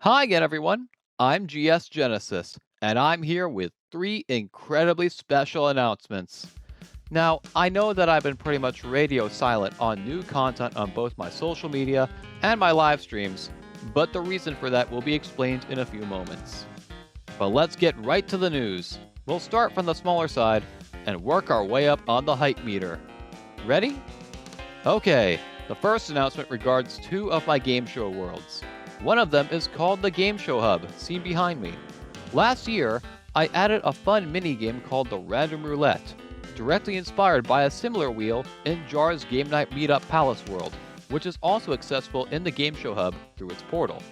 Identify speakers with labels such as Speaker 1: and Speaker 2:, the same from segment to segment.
Speaker 1: Hi again, everyone. I'm GSGenesis, and I'm here with three incredibly special announcements. Now, I know that I've been pretty much radio silent on new content on both my social media and my live streams, but the reason for that will be explained in a few moments. But let's get right to the news. We'll start from the smaller side and work our way up on the hype meter. Ready? Okay, the first announcement regards two of my game show worlds. One of them is called the Game Show Hub, seen behind me. Last year, I added a fun mini-game called the Random Roulette, directly inspired by a similar wheel in Jar's Game Night Meetup Palace world, which is also accessible in the Game Show Hub through its portal.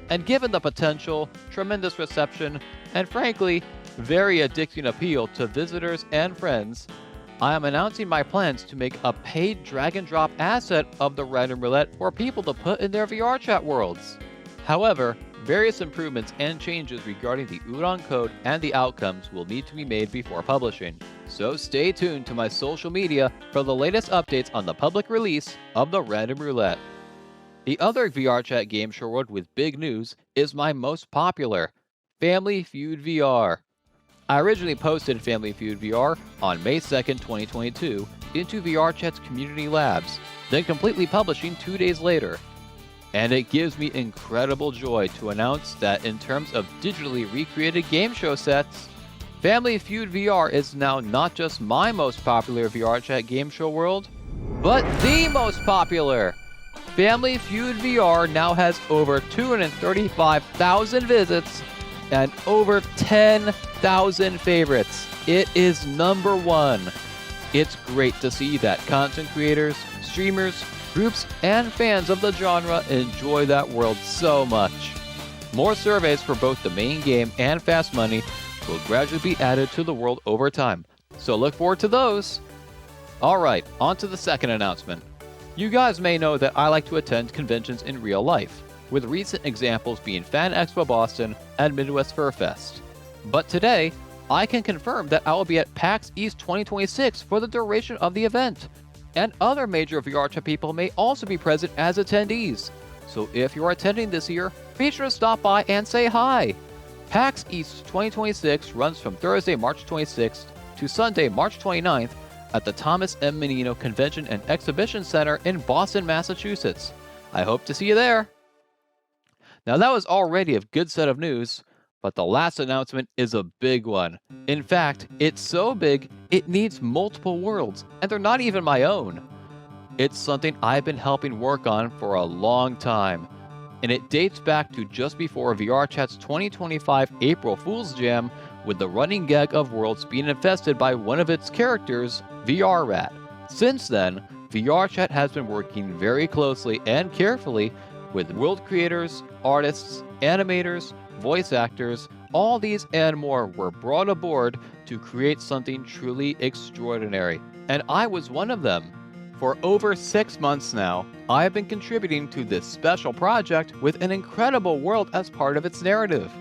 Speaker 1: And given the potential, tremendous reception, and frankly, very addicting appeal to visitors and friends, I am announcing my plans to make a paid drag and drop asset of the Random Roulette for people to put in their VR chat worlds. However, various improvements and changes regarding the Udon code and the outcomes will need to be made before publishing. So stay tuned to my social media for the latest updates on the public release of the Random Roulette. The other VR chat game show world with big news is my most popular, Family Feud VR. I originally posted Family Feud VR on May 2nd, 2022 into VRChat's community labs, then completely publishing 2 days later. And it gives me incredible joy to announce that in terms of digitally recreated game show sets, Family Feud VR is now not just my most popular VRChat game show world, but the most popular! Family Feud VR now has over 235,000 visits and over 10,000 favorites. It is number one. It's great to see that content creators, streamers, groups, and fans of the genre enjoy that world so much. More surveys for both the main game and Fast Money will gradually be added to the world over time, so look forward to those. Alright, on to the second announcement. You guys may know that I like to attend conventions in real life, with recent examples being Fan Expo Boston and Midwest Fur Fest. But today, I can confirm that I will be at PAX East 2026 for the duration of the event, and other major VRChat people may also be present as attendees. So if you're attending this year, be sure to stop by and say hi. PAX East 2026 runs from Thursday, March 26th to Sunday, March 29th at the Thomas M. Menino Convention and Exhibition Center in Boston, Massachusetts. I hope to see you there. Now that was already a good set of news, but the last announcement is a big one. In fact, it's so big, it needs multiple worlds, and they're not even my own. It's something I've been helping work on for a long time, and it dates back to just before VRChat's 2025 April Fool's Jam, with the running gag of worlds being infested by one of its characters, VR Rat. Since then, VRChat has been working very closely and carefully with world creators, artists, animators, voice actors. All these and more were brought aboard to create something truly extraordinary, and I was one of them. For over 6 months now, I have been contributing to this special project with an incredible world as part of its narrative.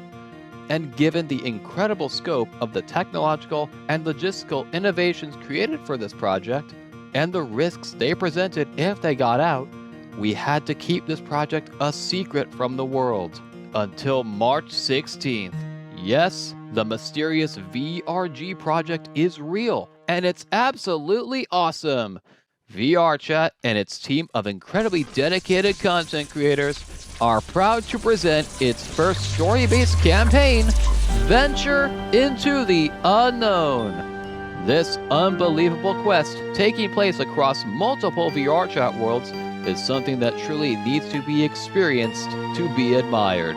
Speaker 1: And given the incredible scope of the technological and logistical innovations created for this project, and the risks they presented if they got out, we had to keep this project a secret from the world until March 16th. Yes, the mysterious VRG project is real, and it's absolutely awesome. VRChat and its team of incredibly dedicated content creators are proud to present its first story-based campaign, Venture into the Unknown. This unbelievable quest, taking place across multiple VRChat worlds, is something that truly needs to be experienced to be admired.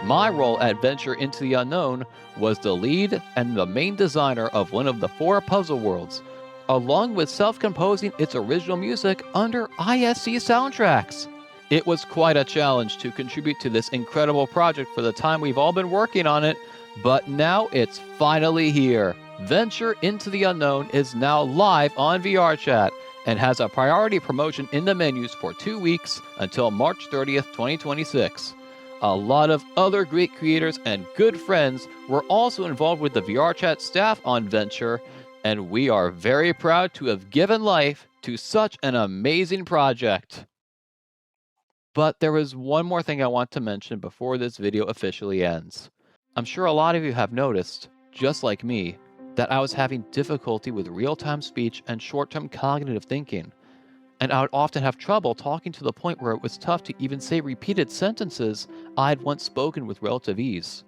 Speaker 1: My role at Venture into the Unknown was the lead and the main designer of one of the 4 puzzle worlds, along with self-composing its original music under ISC soundtracks. It was quite a challenge to contribute to this incredible project for the time we've all been working on it, but now it's finally here. Venture into the Unknown is now live on VRChat and has a priority promotion in the menus for 2 weeks until March 30th, 2026. A lot of other great creators and good friends were also involved with the VRChat staff on Venture, and we are very proud to have given life to such an amazing project. But there is one more thing I want to mention before this video officially ends. I'm sure a lot of you have noticed, just like me, that I was having difficulty with real-time speech and short-term cognitive thinking, and I would often have trouble talking to the point where it was tough to even say repeated sentences I had once spoken with relative ease.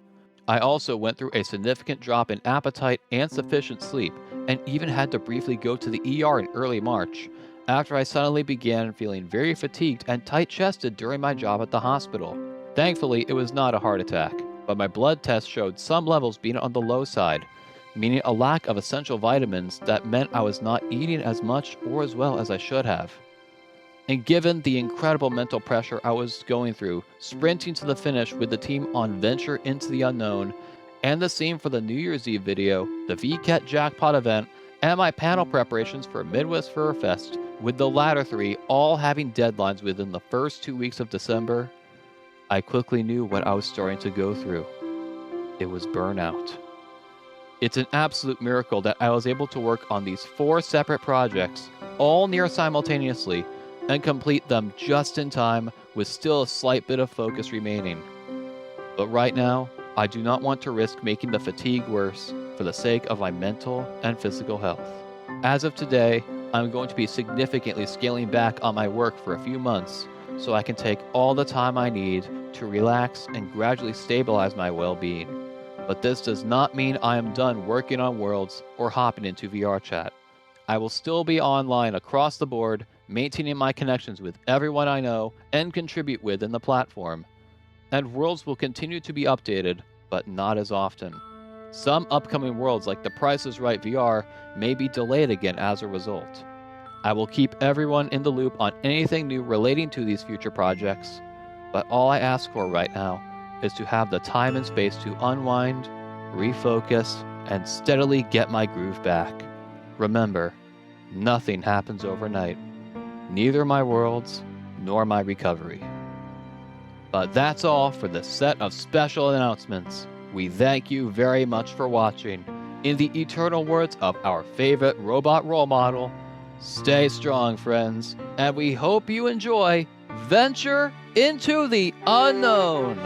Speaker 1: I also went through a significant drop in appetite and sufficient sleep, and even had to briefly go to the ER in early March, after I suddenly began feeling very fatigued and tight-chested during my job at the hospital. Thankfully, it was not a heart attack, but my blood test showed some levels being on the low side, meaning a lack of essential vitamins that meant I was not eating as much or as well as I should have. And given the incredible mental pressure I was going through, sprinting to the finish with the team on Venture into the Unknown, and the scene for the New Year's Eve video, the VCAT jackpot event, and my panel preparations for Midwest Fur Fest, with the latter three all having deadlines within the first 2 weeks of December, I quickly knew what I was starting to go through. It was burnout. It's an absolute miracle that I was able to work on these 4 separate projects, all near simultaneously, and complete them just in time with still a slight bit of focus remaining. But right now, I do not want to risk making the fatigue worse for the sake of my mental and physical health. As of today, I'm going to be significantly scaling back on my work for a few months so I can take all the time I need to relax and gradually stabilize my well-being. But this does not mean I am done working on Worlds or hopping into VRChat. I will still be online across the board, maintaining my connections with everyone I know and contribute with in the platform. And Worlds will continue to be updated, but not as often. Some upcoming Worlds like The Price is Right VR may be delayed again as a result. I will keep everyone in the loop on anything new relating to these future projects, but all I ask for right now is to have the time and space to unwind, refocus, and steadily get my groove back. Remember, nothing happens overnight. Neither my Worlds nor my recovery. But that's all for this set of special announcements. We thank you very much for watching. In the eternal words of our favorite robot role model, stay strong, friends, and we hope you enjoy Venture into the Unknown.